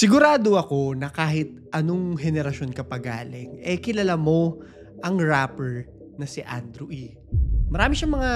Sigurado ako na kahit anong henerasyon ka pa galing, kilala mo ang rapper na si Andrew E. Marami siyang mga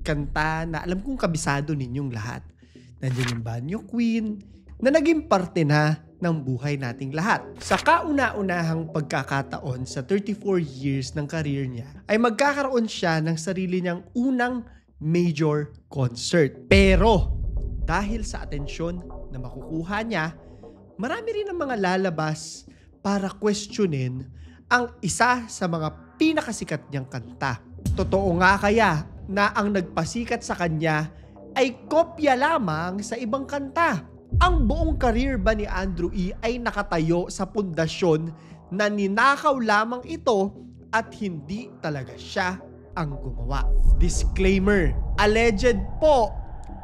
kanta na alam kong kabisado ninyong lahat. Nandiyan yung Banyo Queen na naging parte na ng buhay nating lahat. Sa kauna-unahang pagkakataon sa 34 years ng career niya, ay magkakaroon siya ng sarili niyang unang major concert. Pero dahil sa atensyon na makukuha niya, marami rin ang mga lalabas para questionin ang isa sa mga pinakasikat niyang kanta. Totoo nga kaya na ang nagpasikat sa kanya ay kopya lamang sa ibang kanta? Ang buong career ba ni Andrew E. ay nakatayo sa pundasyon na ninakaw lamang ito at hindi talaga siya ang gumawa? Disclaimer, alleged po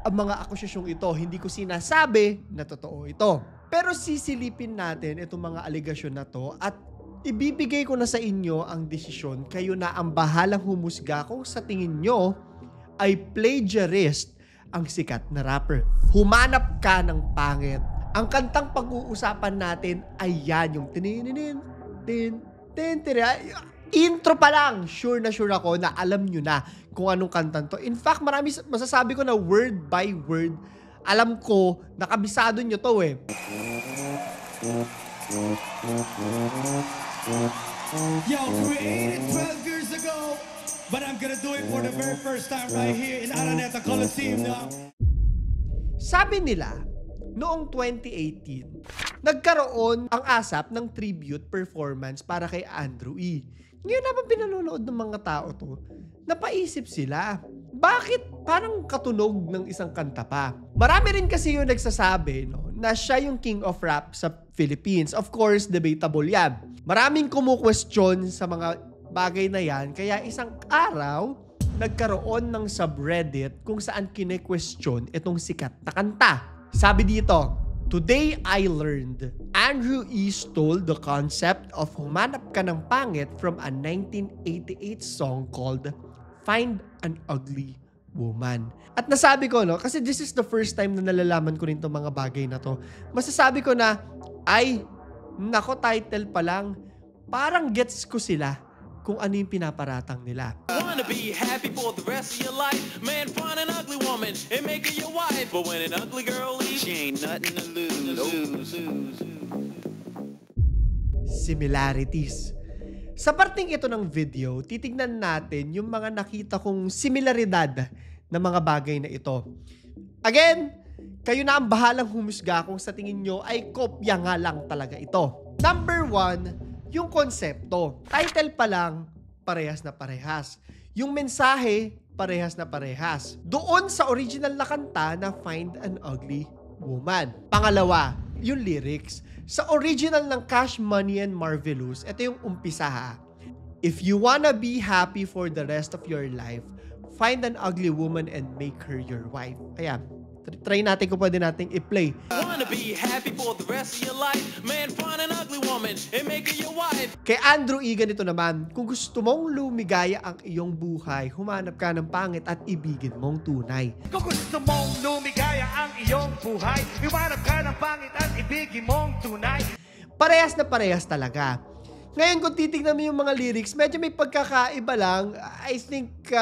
ang mga akusasyong ito. Hindi ko sinasabi na totoo ito. Pero sisilipin natin itong mga aligasyon na to at ibibigay ko na sa inyo ang desisyon. Kayo na ang bahalang humusga kung sa tingin nyo ay plagiarist ang sikat na rapper. Humanap ka ng pangit. Ang kantang pag-uusapan natin ay yan, yung intro pa lang. Sure na sure ako na alam nyo na kung anong kantan to. In fact, marami masasabi ko na word by word, alam ko, nakabisado nyo to eh. Yo, created 12 years ago, but I'm gonna do it for the very first time right here in Araneta Coliseum now. Sabi nila, noong 2018, nagkaroon ang ASAP ng tribute performance para kay Andrew E. Ngayon na ba pinanonood ng mga tao to, napaisip sila, bakit parang katunog ng isang kanta pa? Marami rin kasi yung nagsasabi na siya yung king of rap sa Philippines. Of course, debatable yan. Maraming kumu-question sa mga bagay na yan, kaya isang araw, nagkaroon ng subreddit kung saan kine-question itong sikat na kanta. Sabi dito, "Today I learned Andrew E. stole the concept of humanap ka ng pangit from a 1988 song called Find an Ugly Woman." At nasabi ko, kasi this is the first time na nalalaman ko rin itong mga bagay na to, masasabi ko na, nako, title pa lang, parang gets ko sila kung ano yung pinaparatang nila. Wanna be happy for the rest of your life, man, find an ugly woman and make her your wife. But when an ugly girl leaves, she ain't nothing to lose. Similarities. Sa parting ito ng video, titignan natin yung mga nakita kong similaridad ng mga bagay na ito. Again, kayo na ang bahalang humusga kung sa tingin nyo ay kopya nga lang talaga ito. Number 1, yung konsepto. Title pa lang, parehas na parehas. Yung mensahe, parehas na parehas. Doon sa original na kanta na Find an Ugly Woman. Pangalawa, yung lyrics. Sa original ng Cash Money and Marvelous, ito yung umpisa ha. "If you wanna be happy for the rest of your life, find an ugly woman and make her your wife." Ayan. Try natin kung pwede nating i-play. Wanna be happy for the rest of your life, man, find an ugly woman and make her your wife. Kay Andrew E. ganito naman, "Kung gusto mong lumigaya ang iyong buhay, humanap ka ng pangit at ibigin mong tunay." Kung gusto mong lumigaya ang iyong buhay, iwanap ka ng pangit at ibigin mong tunay. Parehas na parehas talaga. Ngayon kung titignan mo yung mga lyrics, medyo may pagkakaiba lang. I think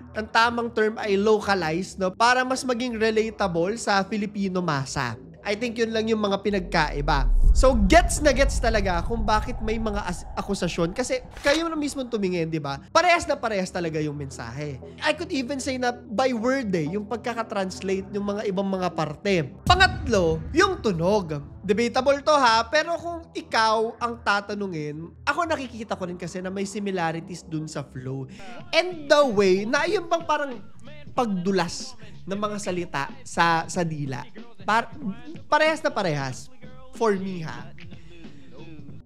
ang tamang term ay localized, para mas maging relatable sa Filipino masa. I think yun lang yung mga pinagkaiba. So gets na gets talaga kung bakit may mga akusasyon, kasi kayo na mismo tumingin, di ba? Parehas na parehas talaga yung mensahe. I could even say na by word yung pagkakatranslate ng mga ibang mga parte. Pangatlo, yung tunog. Debatable to ha, pero kung ikaw ang tatanungin, ako nakikita ko rin kasi na may similarities dun sa flow. And the way, na yung bang parang pagdulas ng mga salita sa dila. Parehas na parehas. For me ha.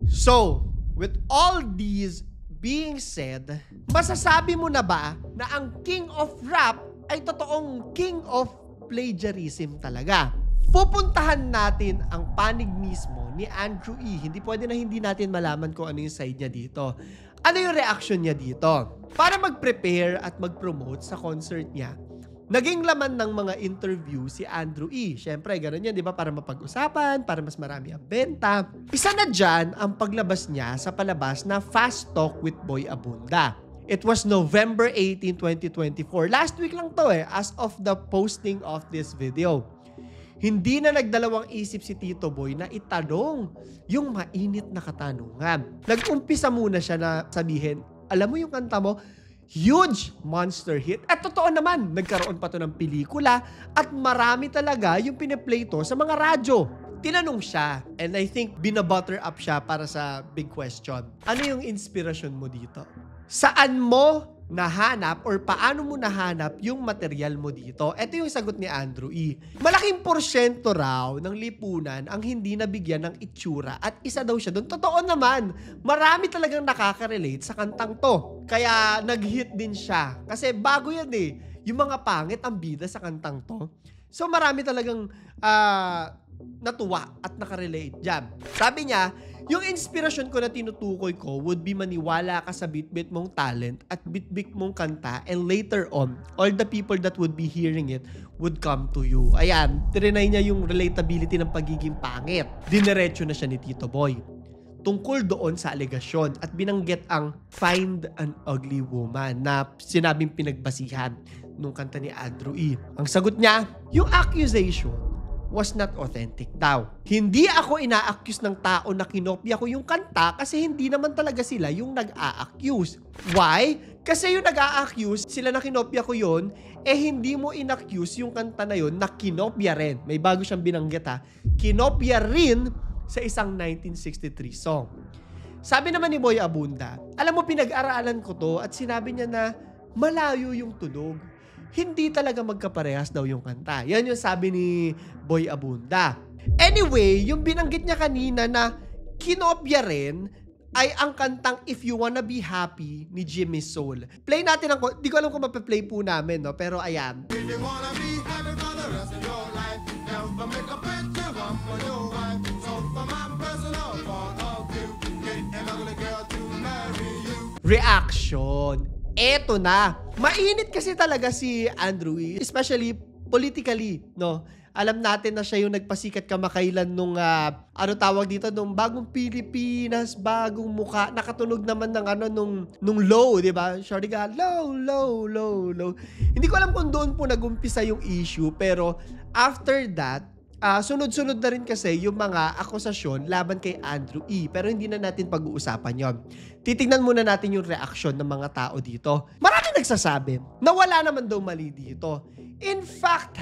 So, with all these being said, masasabi mo na ba na ang king of rap ay totoong king of plagiarism talaga? Pupuntahan natin ang panig mismo ni Andrew E. Hindi pwede na hindi natin malaman kung ano yung side niya dito. Ano yung reaction niya dito? Para mag-prepare at mag-promote sa concert niya, naging laman ng mga interview si Andrew E. Siyempre, ganun yan, di ba? Para mapag-usapan, para mas marami ang benta. Isa na dyan ang paglabas niya sa palabas na Fast Talk with Boy Abunda. It was November 18, 2024. Last week lang to as of the posting of this video. Hindi na nagdalawang isip si Tito Boy na itanong yung mainit na katanungan. Nag-umpisa muna siya na sabihin, alam mo yung kanta mo, huge monster hit. At totoo naman, nagkaroon pa to ng pelikula at marami talaga yung piniplay to sa mga radyo. Tinanong siya and I think binabutter up siya para sa big question. Ano yung inspirasyon mo dito? Saan mo nahanap or paano mo nahanap yung material mo dito? Ito yung sagot ni Andrew E. Malaking porsyento raw ng lipunan ang hindi nabigyan ng itsura at isa daw siya doon. Totoo naman, marami talagang nakaka-relate sa kantang to. Kaya nag-hit din siya. Kasi bago yan yung mga pangit ang bida sa kantang to. So marami talagang natuwa at nakarelate dyan. Sabi niya, yung inspirasyon ko na tinutukoy ko would be maniwala ka sa bit-bit mong talent at bit-bit mong kanta and later on, all the people that would be hearing it would come to you. Ayan, trinay niya yung relatability ng pagiging pangit. Dinerecho na siya ni Tito Boy tungkol doon sa alegasyon at binanggit ang Find an Ugly Woman na sinabing pinagbasihan nung kanta ni Andrew E. Ang sagot niya, yung accusation was not authentic daw. Hindi ako ina-accuse ng tao na kinopya ko yung kanta kasi hindi naman talaga sila yung nag-a-accuse. Why? Kasi yung nag-a-accuse, sila na kinopya ko yun, hindi mo in-accuse yung kanta na yun na kinopya rin. May bago siyang binanggit kinopya rin sa isang 1963 song. Sabi naman ni Boy Abunda, alam mo pinag-aralan ko to at sinabi niya na malayo yung tunog. Hindi talaga magkaparehas daw yung kanta. Yan yung sabi ni Boy Abunda. Anyway, yung binanggit niya kanina na kinopya rin ay ang kantang If You Wanna Be Happy ni Jimmy Soul. Play natin di ko alam kung mape-play po namin, no? Pero ayan. If you wanna be happy for the rest of your life, never make a picture one for your wife. So for my personal point of view, get an ugly girl to marry you. Reaction. Eto na. Mainit kasi talaga si Andrew E. Especially politically, no? Alam natin na siya yung nagpasikat kamakailan nung, tawag dito, nung bagong Pilipinas, bagong mukha. Nakatunog naman ng nung low, di ba? Shorty ka, low, low, low, low. Hindi ko alam kung doon po nagumpisa yung issue, pero after that, sunod-sunod na rin kasi yung mga akusasyon laban kay Andrew E. Pero hindi na natin pag-uusapan yon. Titignan muna natin yung reaksyon ng mga tao dito. Marami nagsasabi na wala naman daw mali dito. In fact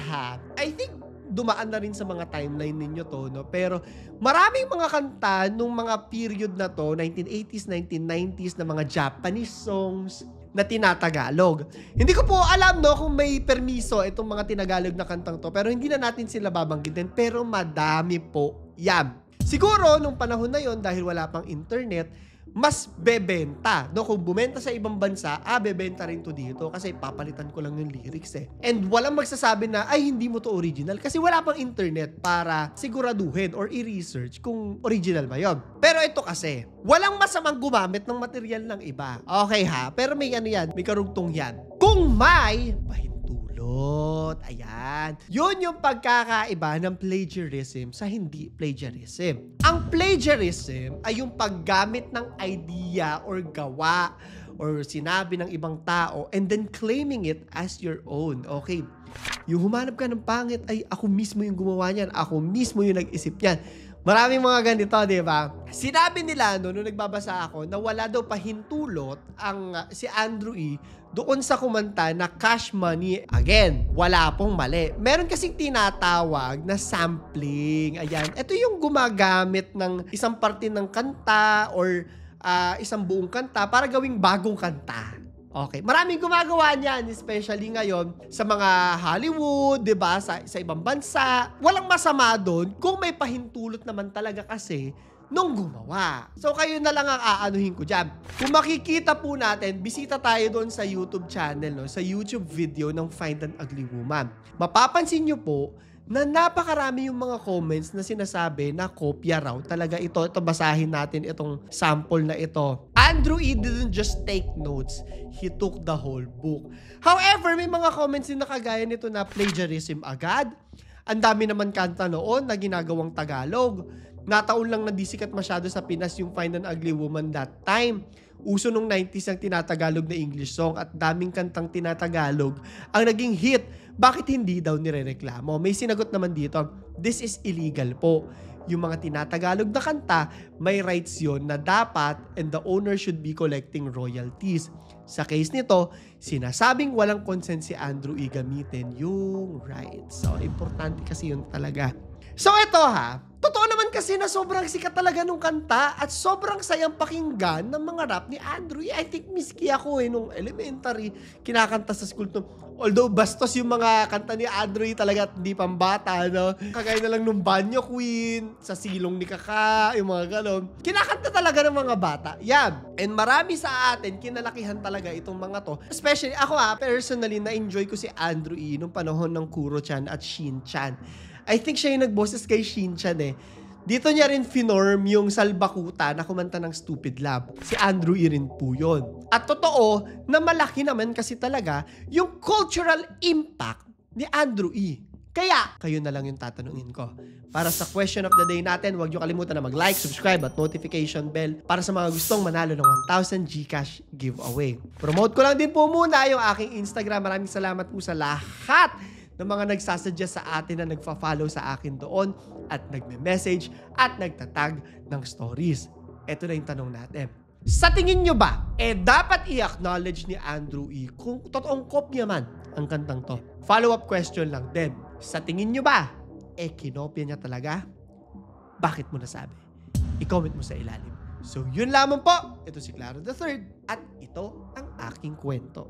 I think dumaan na rin sa mga timeline ninyo to, no? Pero maraming mga kanta nung mga period na to, 1980s, 1990s na mga Japanese songs na tinatagalog. Hindi ko po alam, no, kung may permiso itong mga tinagalog na kantang to, pero hindi na natin sila babanggitin, pero madami po yan. Siguro, nung panahon na yon dahil wala pang internet, mas bebenta. No? Kung bumenta sa ibang bansa, bebenta rin to dito kasi papalitan ko lang yung lyrics And walang magsasabi na, ay, hindi mo to original kasi wala pang internet para siguraduhin or i-research kung original ba yun. Pero ito kasi, walang masamang gumamit ng material ng iba. Okay pero may may karugtong yan. Kung may pahintulot, ayan. Yun yung pagkakaiba ng plagiarism sa hindi plagiarism. Ang plagiarism ay yung paggamit ng idea or gawa or sinabi ng ibang tao and then claiming it as your own. Okay. Yung humanap ka ng pangit ay ako mismo yung gumawa niyan. Ako mismo yung nag-isip niyan. Maraming mga ganito, di ba? Sinabi nila nung nagbabasa ako na wala daw pahintulot ang si Andrew E. doon sa kumanta na Cash Money. Again, wala pong mali. Meron kasing tinatawag na sampling. Ayan. Ito yung gumagamit ng isang parte ng kanta or isang buong kanta para gawing bagong kanta. Okay. Maraming gumagawa niyan, especially ngayon sa mga Hollywood, 'di ba? Sa ibang bansa. Walang masama doon kung may pahintulot naman talaga kasi nung gumawa. So kayo na lang ang aanuhin ko diyan. Kung makikita po natin, bisita tayo doon sa YouTube channel, no? Sa YouTube video ng Find an Ugly Woman. Mapapansin niyo po na napakarami yung mga comments na sinasabi na kopya raw talaga ito. Ito, basahin natin itong sample na ito. Andrew E. didn't just take notes, he took the whole book. However, may mga comments din na kagaya nito na plagiarism agad. Ang dami naman kanta noon na ginagawang Tagalog. Nataon lang na di sikat masyado sa Pinas yung Fine and Ugly Woman that time. Uso nung 90s ang tinatagalog na English song at daming kantang tinatagalog ang naging hit. Bakit hindi daw nirereklamo? May sinagot naman dito, this is illegal po. Yung mga tinatagalog na kanta, may rights yon na dapat and the owner should be collecting royalties. Sa case nito, sinasabing walang consent si Andrew E. gamitin yung rights. So, importante kasi yun talaga. So, ito totoo naman kasi na sobrang sikat talaga nung kanta at sobrang sayang pakinggan ng mga rap ni Andrew E. I think miski ako nung elementary, kinakanta sa school to. Although bastos yung mga kanta ni Andrew E. talaga at hindi pambata, no? Kagaya na lang nung Banyo Queen, sa Silong ni Kaka, yung mga ganon. Kinakanta talaga ng mga bata. Yan. And marami sa atin, kinalakihan talaga itong mga to. Especially ako personally, na-enjoy ko si Andrew E. nung panahon ng Kuro-chan at Shin-chan. I think siya yung nagboses kay Shin-chan Dito niya rin finorm yung Salbakuta na kumanta ng Stupid Love. Si Andrew E. rin po yun. At totoo na malaki naman kasi talaga yung cultural impact ni Andrew E. Kaya, kayo na lang yung tatanungin ko. Para sa question of the day natin, huwag niyo kalimutan na mag-like, subscribe at notification bell para sa mga gustong manalo ng 1,000 GCash giveaway. Promote ko lang din po muna yung aking Instagram. Maraming salamat po sa lahat ng mga nagsasuggest sa atin na nagfa-follow sa akin doon at nagme-message at nagtatag ng stories. Ito na yung tanong natin. Sa tingin nyo ba, dapat i-acknowledge ni Andrew E. kung totoong kopya man ang kantang to? Follow-up question lang din. Sa tingin nyo ba, kinopya niya talaga? Bakit mo nasabi? I-comment mo sa ilalim. So, yun lamang po. Ito si Claro III at ito ang aking kwento.